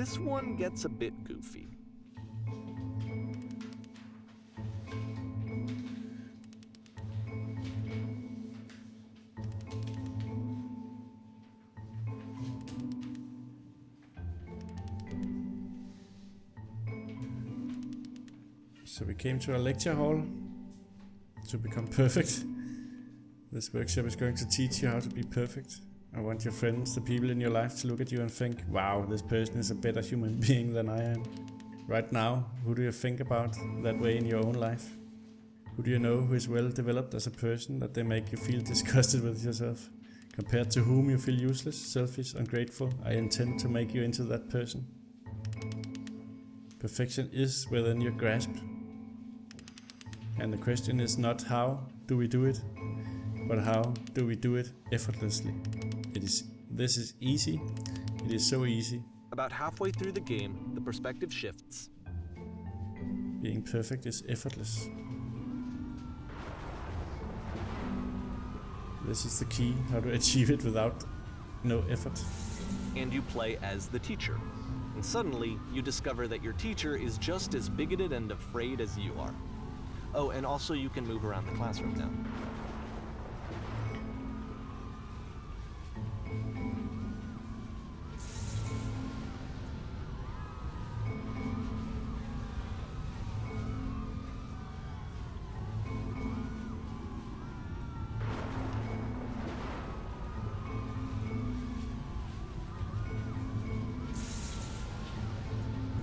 This one gets a bit goofy. So we came to a lecture hall to become perfect. This workshop is going to teach you how to be perfect. I want your friends, the people in your life, to look at you and think, wow, this person is a better human being than I am. Right now, who do you think about that way in your own life? Who do you know who is well developed as a person that they make you feel disgusted with yourself? Compared to whom you feel useless, selfish, ungrateful, I intend to make you into that person. Perfection is within your grasp. And the question is not how do we do it, but how do we do it effortlessly. This is easy. It is so easy. About halfway through the game, the perspective shifts. Being perfect is effortless. This is the key, how to achieve it without no effort. And you play as the teacher. And suddenly, you discover that your teacher is just as bigoted and afraid as you are. Oh, and also you can move around the classroom now.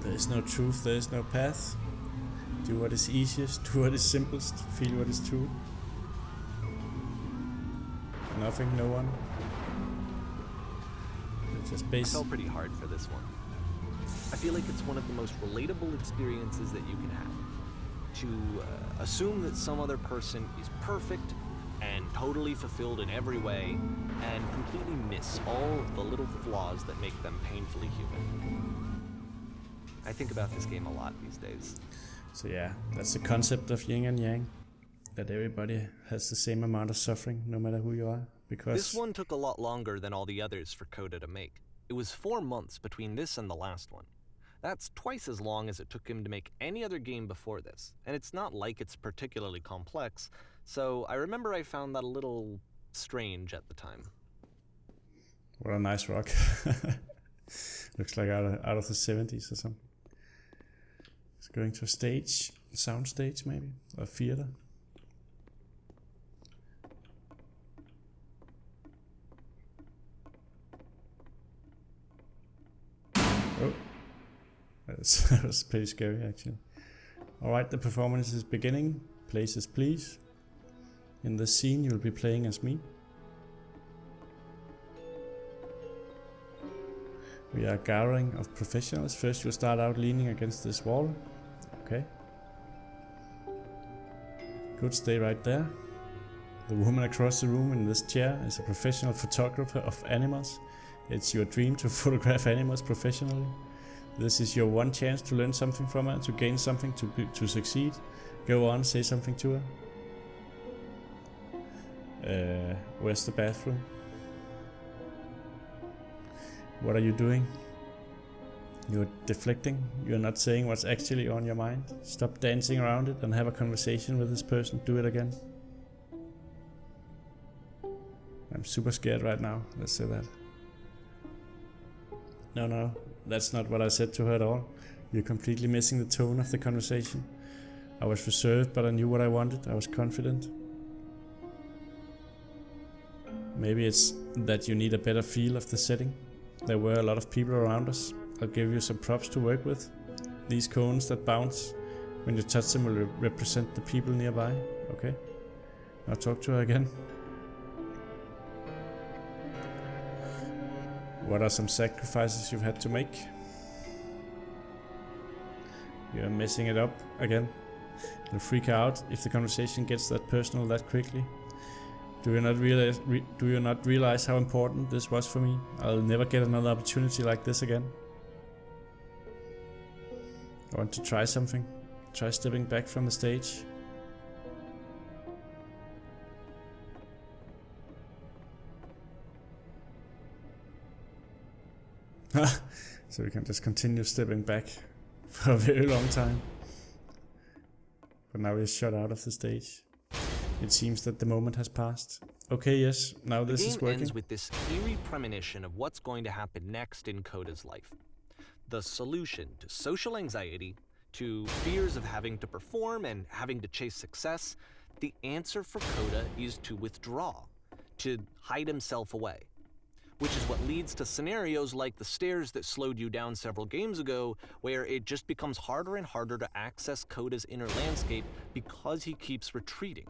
There is no truth, there is no path. Do what is easiest, do what is simplest, feel what is true. Nothing, no one. It's just I basic. felt pretty hard for this one. I feel like it's one of the most relatable experiences that you can have. To assume that some other person is perfect and totally fulfilled in every way, and completely miss all of the little flaws that make them painfully human. I think about this game a lot these days. So yeah, that's the concept of yin and yang. That everybody has the same amount of suffering, no matter who you are. Because This one took a lot longer than all the others for Coda to make. It was 4 months between this and the last one. That's twice as long as it took him to make any other game before this, and it's not like it's particularly complex, so I remember I found that a little strange at the time. what a nice rock. Looks like out of the 70s or something. It's going to a stage, sound stage maybe, or theater. Oh, that was pretty scary actually. Alright, the performance is beginning. Places please. In this scene you'll be playing as me. We are a gathering of professionals. First you'll start out leaning against this wall. Okay. Good, stay right there. The woman across the room in this chair is a professional photographer of animals. It's your dream to photograph animals professionally. This is your one chance to learn something from her, to gain something, to succeed. Go on, say something to her. Where's the bathroom? What are you doing? You're deflecting. You're not saying what's actually on your mind. Stop dancing around it and have a conversation with this person. Do it again. I'm super scared right now. Let's say that. No, that's not what I said to her at all. You're completely missing the tone of the conversation. I was reserved, but I knew what I wanted. I was confident. Maybe it's that you need a better feel of the setting. There were a lot of people around us. I'll give you some props to work with. These cones that bounce when you touch them will represent the people nearby. Okay? Now talk to her again. What are some sacrifices you've had to make? You're messing it up again. You'll freak out if the conversation gets that personal that quickly. Do you not realize how important this was for me? I'll never get another opportunity like this again. I want to try something. Try stepping back from the stage. So we can just continue stepping back for a very long time. But now we're shut out of the stage. It seems that the moment has passed. Okay, yes, now this is The game working. ends with this eerie premonition of what's going to happen next in Coda's life. The solution to social anxiety, to fears of having to perform and having to chase success, the answer for Coda is to withdraw, to hide himself away. Which is what leads to scenarios like the stairs that slowed you down several games ago, where it just becomes harder and harder to access Coda's inner landscape because he keeps retreating.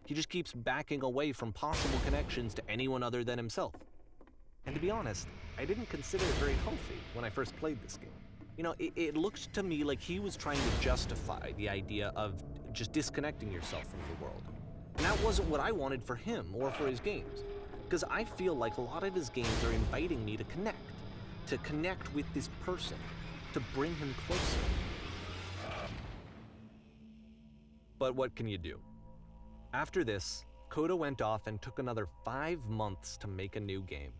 He just keeps backing away from possible connections to anyone other than himself. And to be honest, I didn't consider it very healthy when I first played this game. You know, it looked to me like he was trying to justify the idea of just disconnecting yourself from the world. And that wasn't what I wanted for him or for his games. Because I feel like a lot of his games are inviting me to connect with this person, to bring him closer. But what can you do? After this, Coda went off and took another 5 months to make a new game.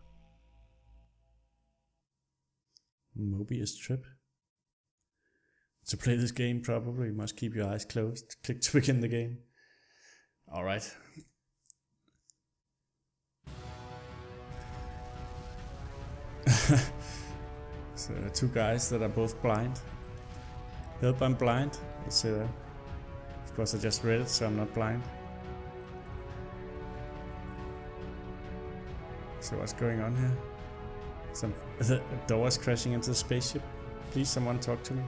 Mobius trip. To play this game, probably you must keep your eyes closed. Click to begin the game. Alright. So two guys that are both blind. Help, I'm blind. Let's say that. Of course I just read it, so I'm not blind. So what's going on here? The door is crashing into the spaceship. Please, someone talk to me.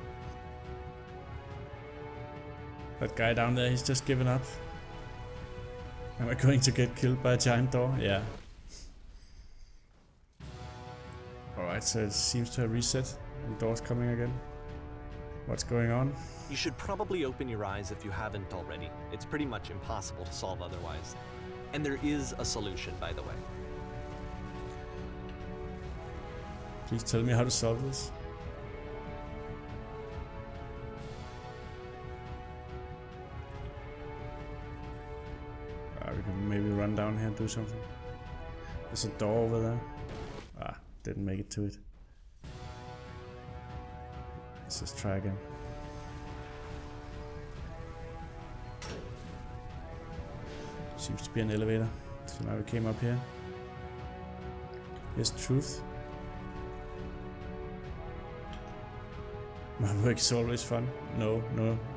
That guy down there, he's just given up. Am I going to get killed by a giant door? Yeah. Alright, so it seems to have reset. The door's coming again. What's going on? You should probably open your eyes if you haven't already. It's pretty much impossible to solve otherwise. And there is a solution, by the way. Please tell me how to solve this. We can maybe run down here and do something. There's a door over there. Didn't make it to it. Let's just try again. Seems to be an elevator. So now we came up here. Here's truth. My work is always fun. No,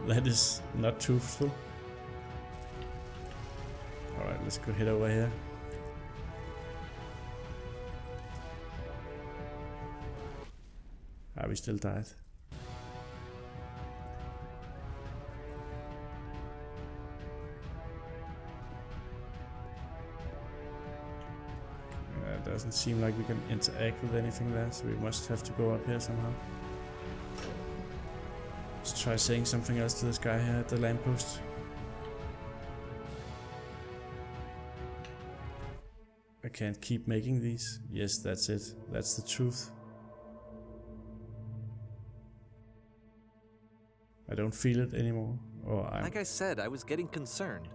that is not truthful. Alright, let's go head over here. We still died. It doesn't seem like we can interact with anything there, so we must have to go up here somehow. Let's try saying something else to this guy here at the lamppost. I can't keep making these. Yes, that's it. That's the truth. I don't feel it anymore. Like I said, I was getting concerned.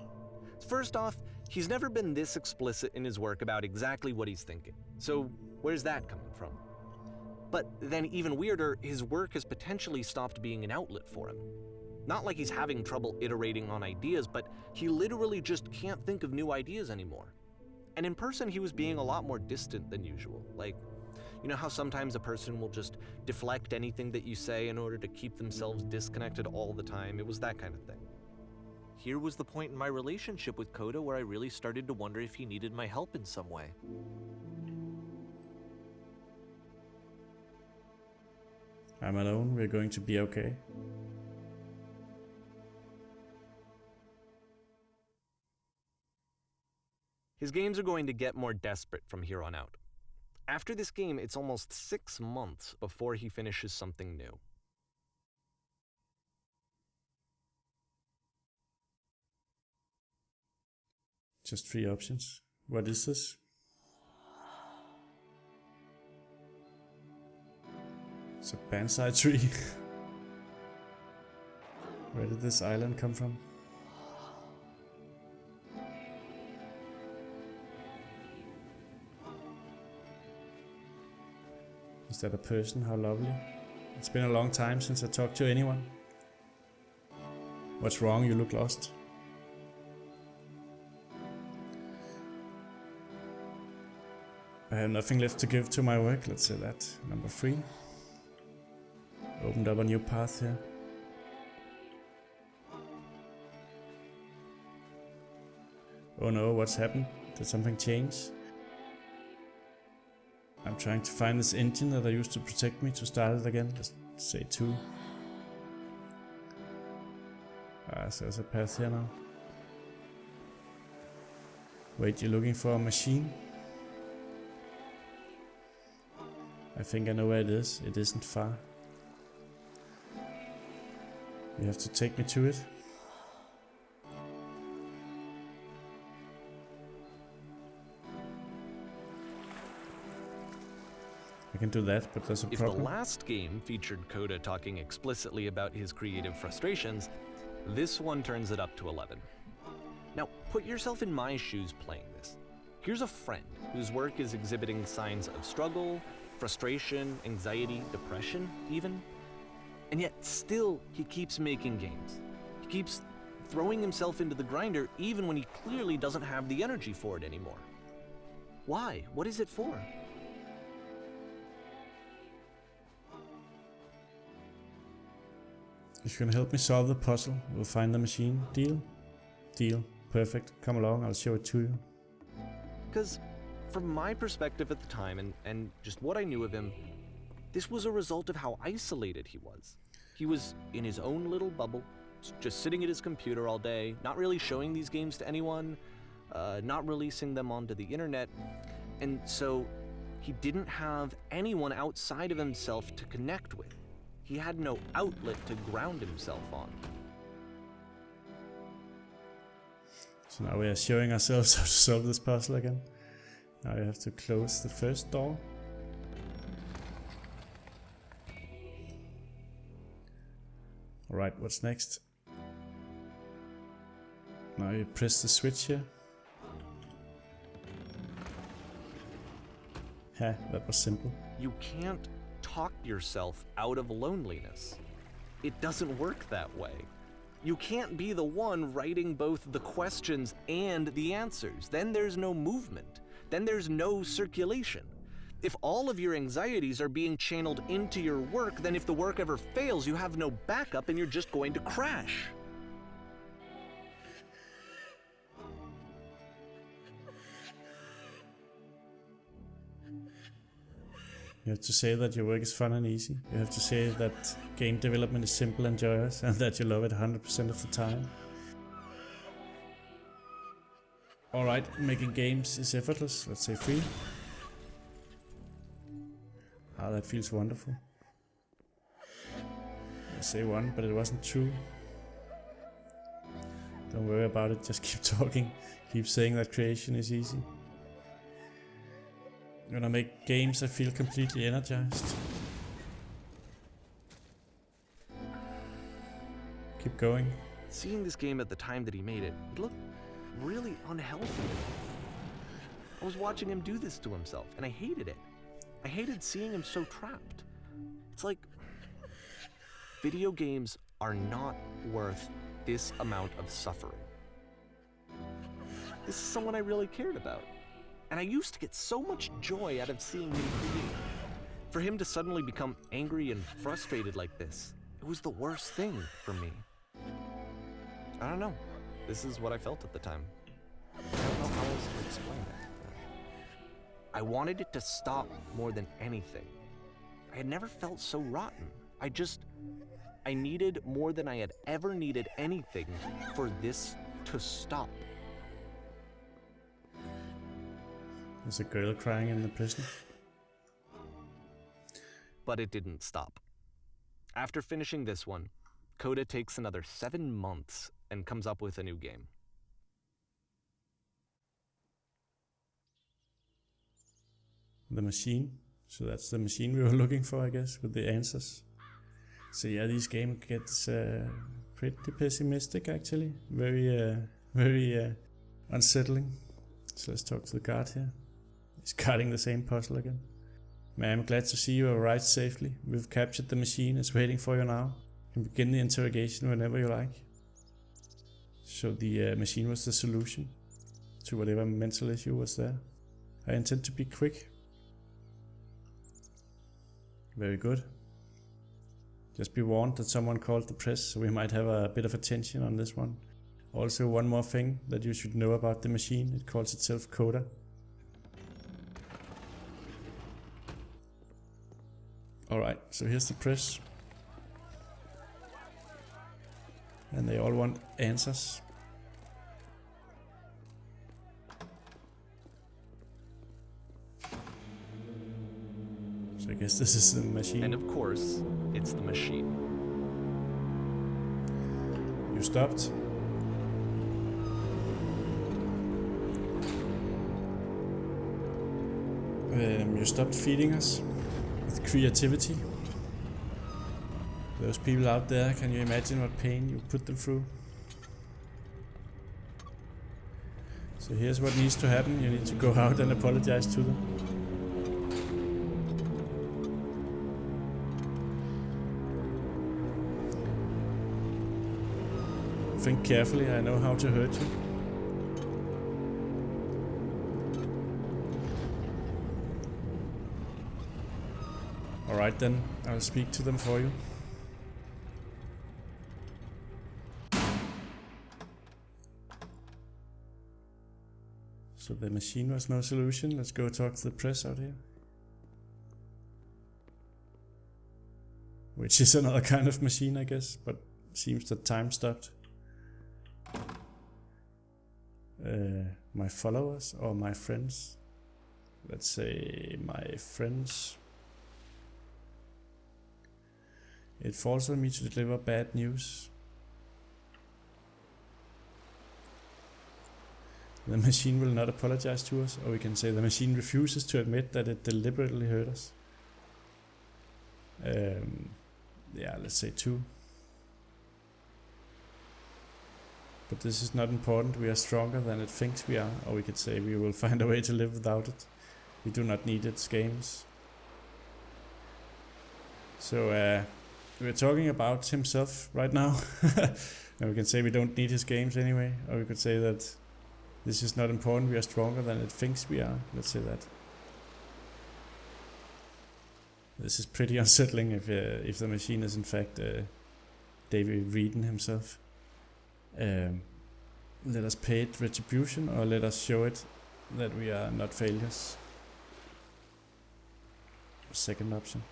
First off, he's never been this explicit in his work about exactly what he's thinking. So where's that coming from? But then even weirder, his work has potentially stopped being an outlet for him. Not like he's having trouble iterating on ideas, but he literally just can't think of new ideas anymore. And in person, he was being a lot more distant than usual. Like, you know how sometimes a person will just deflect anything that you say in order to keep themselves disconnected all the time? It was that kind of thing. Here was the point in my relationship with Coda where I really started to wonder if he needed my help in some way. I'm alone, we're going to be okay. His games are going to get more desperate from here on out. After this game, it's almost 6 months before he finishes something new. Just 3 options. What is this? It's a banzai tree. Where did this island come from? Is that a person? How lovely. It's been a long time since I talked to anyone. What's wrong? You look lost. I have nothing left to give to my work, let's say that. Number 3. Opened up a new path here. Oh no, what's happened? Did something change? I'm trying to find this engine that I used to protect me to start it again. Let's say 2. So there's a path here now. Wait, you're looking for a machine? I think I know where it is. It isn't far. You have to take me to it. I can do that, but there's a If problem. the last game featured Coda talking explicitly about his creative frustrations, this one turns it up to 11. Now, put yourself in my shoes playing this. Here's a friend whose work is exhibiting signs of struggle, frustration, anxiety, depression even, and yet still he keeps making games. He keeps throwing himself into the grinder even when he clearly doesn't have the energy for it anymore. Why? What is it for? If you can help me solve the puzzle, we'll find the machine. Deal? Deal. Perfect. Come along, I'll show it to you. Because from my perspective at the time and just what I knew of him, this was a result of how isolated he was. He was in his own little bubble, just sitting at his computer all day, not really showing these games to anyone, not releasing them onto the internet, and so he didn't have anyone outside of himself to connect with. He had no outlet to ground himself on. So now we are showing ourselves how to solve this puzzle again. Now you have to close the first door. Alright, what's next? Now you press the switch here. Ha, that was simple. You can't talk yourself out of loneliness. It doesn't work that way. You can't be the one writing both the questions and the answers. Then there's no movement. Then there's no circulation. If all of your anxieties are being channeled into your work, then if the work ever fails, you have no backup and you're just going to crash. You have to say that your work is fun and easy. You have to say that game development is simple and joyous and that you love it 100% of the time. Alright, making games is effortless. Let's say 3. Ah, that feels wonderful. I say 1, but it wasn't true. Don't worry about it, just keep talking. Keep saying that creation is easy. When I make games, I feel completely energized. Keep going. Seeing this game at the time that he made it, it looked really unhealthy. I was watching him do this to himself, and I hated it. I hated seeing him so trapped. It's like, video games are not worth this amount of suffering. This is someone I really cared about. And I used to get so much joy out of seeing him create. For him to suddenly become angry and frustrated like this, it was the worst thing for me. I don't know. This is what I felt at the time. I don't know how else to explain it. I wanted it to stop more than anything. I had never felt so rotten. I needed more than I had ever needed anything for this to stop. There's a girl crying in the prison. But it didn't stop. After finishing this one, Coda takes another 7 months and comes up with a new game. The machine. So that's the machine we were looking for, I guess, with the answers. So yeah, this game gets pretty pessimistic actually. Very unsettling. So let's talk to the guard here. He's guarding the same puzzle again. Ma'am, glad to see you arrived safely. We've captured the machine. It's waiting for you now. You can begin the interrogation whenever you like. So the machine was the solution to whatever mental issue was there. I intend to be quick. Very good. Just be warned that someone called the press, so we might have a bit of attention on this one. Also, one more thing that you should know about the machine. It calls itself Coda. Alright, so here's the press. And they all want answers. So I guess this is the machine. And of course, it's the machine. You stopped. You stopped feeding us with creativity. Those people out there, can you imagine what pain you put them through? So here's what needs to happen. You need to go out and apologize to them. Think carefully, I know how to hurt you. Alright then, I'll speak to them for you. So the machine was no solution. Let's go talk to the press out here. Which is another kind of machine, I guess, but seems that time stopped. My followers or my friends? Let's say my friends. It falls on me to deliver bad news. The machine will not apologize to us, or we can say the machine refuses to admit that it deliberately hurt us. Yeah, let's say 2. But this is not important. We are stronger than it thinks we are, or we could say we will find a way to live without it. We do not need its games. So we're talking about himself right now. And we can say we don't need his games anyway, or we could say that this is not important. We are stronger than it thinks we are. Let's say that. This is pretty unsettling if the machine is in fact Davey Wreden himself. Let us pay it retribution, or let us show it that we are not failures. Second option.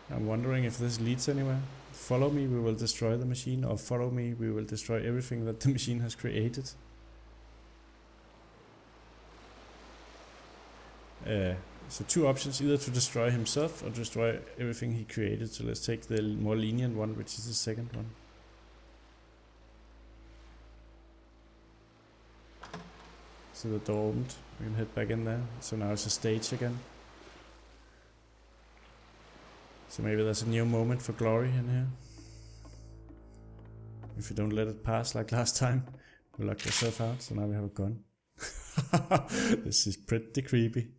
I'm wondering if this leads anywhere. Follow me, we will destroy the machine, or follow me, we will destroy everything that the machine has created. So 2 options, either to destroy himself or destroy everything he created. So let's take the more lenient one, which is the second one. So the door opened, we can head back in there. So now it's a stage again. So maybe there's a new moment for glory in here. If you don't let it pass like last time, you lock yourself out, so now we have a gun. This is pretty creepy.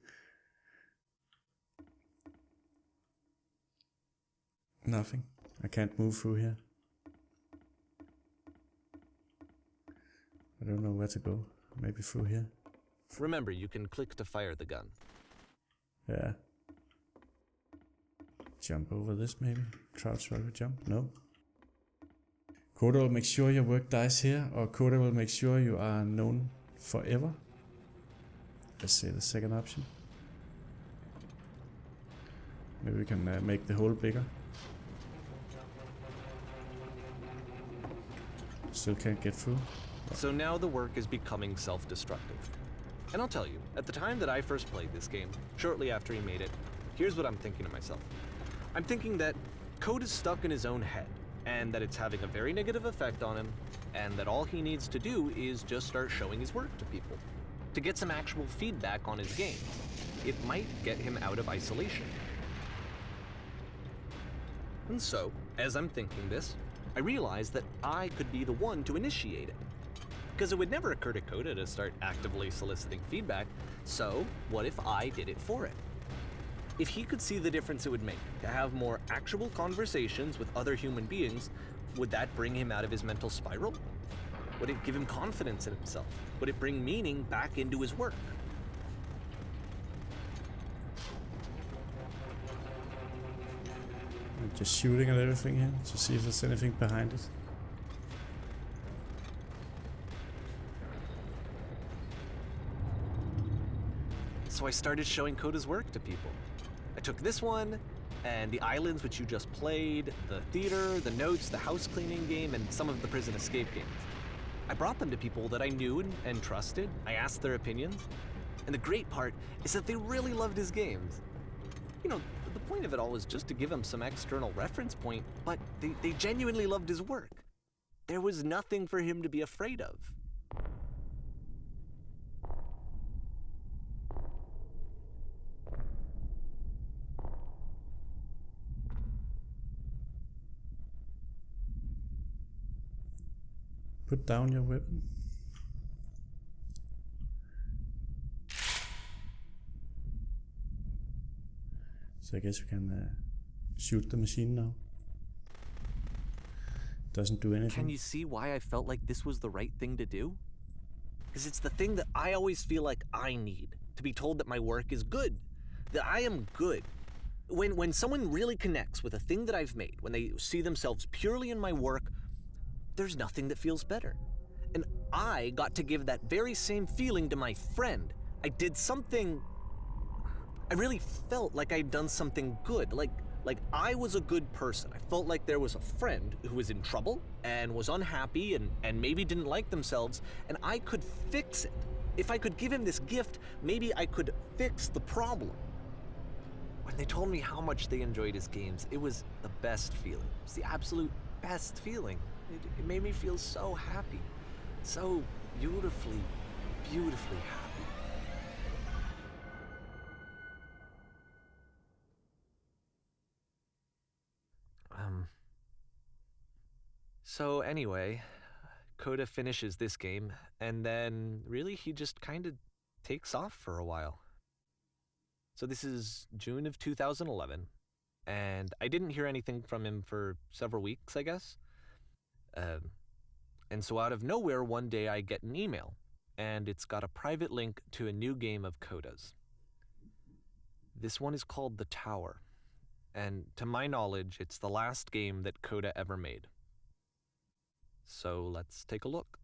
Nothing. I can't move through here. I don't know where to go. Maybe through here. Remember, you can click to fire the gun. Yeah. Jump over this maybe? Crouch while we jump? No. Coda will make sure your work dies here, or Coda will make sure you are known forever. Let's say the second option. Maybe we can make the hole bigger. Still can't get through. So now the work is becoming self-destructive. And I'll tell you, at the time that I first played this game, shortly after he made it, here's what I'm thinking to myself. I'm thinking that Code is stuck in his own head, and that it's having a very negative effect on him, and that all he needs to do is just start showing his work to people, to get some actual feedback on his game. It might get him out of isolation. And so, as I'm thinking this, I realize that I could be the one to initiate it. Because it would never occur to Coda to start actively soliciting feedback, so what if I did it for him? If he could see the difference it would make to have more actual conversations with other human beings, would that bring him out of his mental spiral? Would it give him confidence in himself? Would it bring meaning back into his work? I'm just shooting at everything here to see if there's anything behind it. So I started showing Coda's work to people. I took this one, and the islands which you just played, the theater, the notes, the house cleaning game, and some of the prison escape games. I brought them to people that I knew and trusted. I asked their opinions. And the great part is that they really loved his games. You know, the point of it all was just to give him some external reference point, but they genuinely loved his work. There was nothing for him to be afraid of. Put down your weapon. So I guess we can shoot the machine now. Doesn't do anything. Can you see why I felt like this was the right thing to do? Because it's the thing that I always feel like I need, to be told that my work is good, that I am good. When someone really connects with a thing that I've made, when they see themselves purely in my work, there's nothing that feels better. And I got to give that very same feeling to my friend. I did something, I really felt like I'd done something good, like I was a good person. I felt like there was a friend who was in trouble and was unhappy and maybe didn't like themselves, and I could fix it. If I could give him this gift, maybe I could fix the problem. When they told me how much they enjoyed his games, it was the best feeling. It was the absolute best feeling. It made me feel so happy, so beautifully, beautifully happy. So anyway, Coda finishes this game, and then really he just kind of takes off for a while. So this is June of 2011, and I didn't hear anything from him for several weeks, I guess. And so out of nowhere, one day I get an email, and it's got a private link to a new game of Coda's. This one is called The Tower, and to my knowledge, it's the last game that Coda ever made. So let's take a look.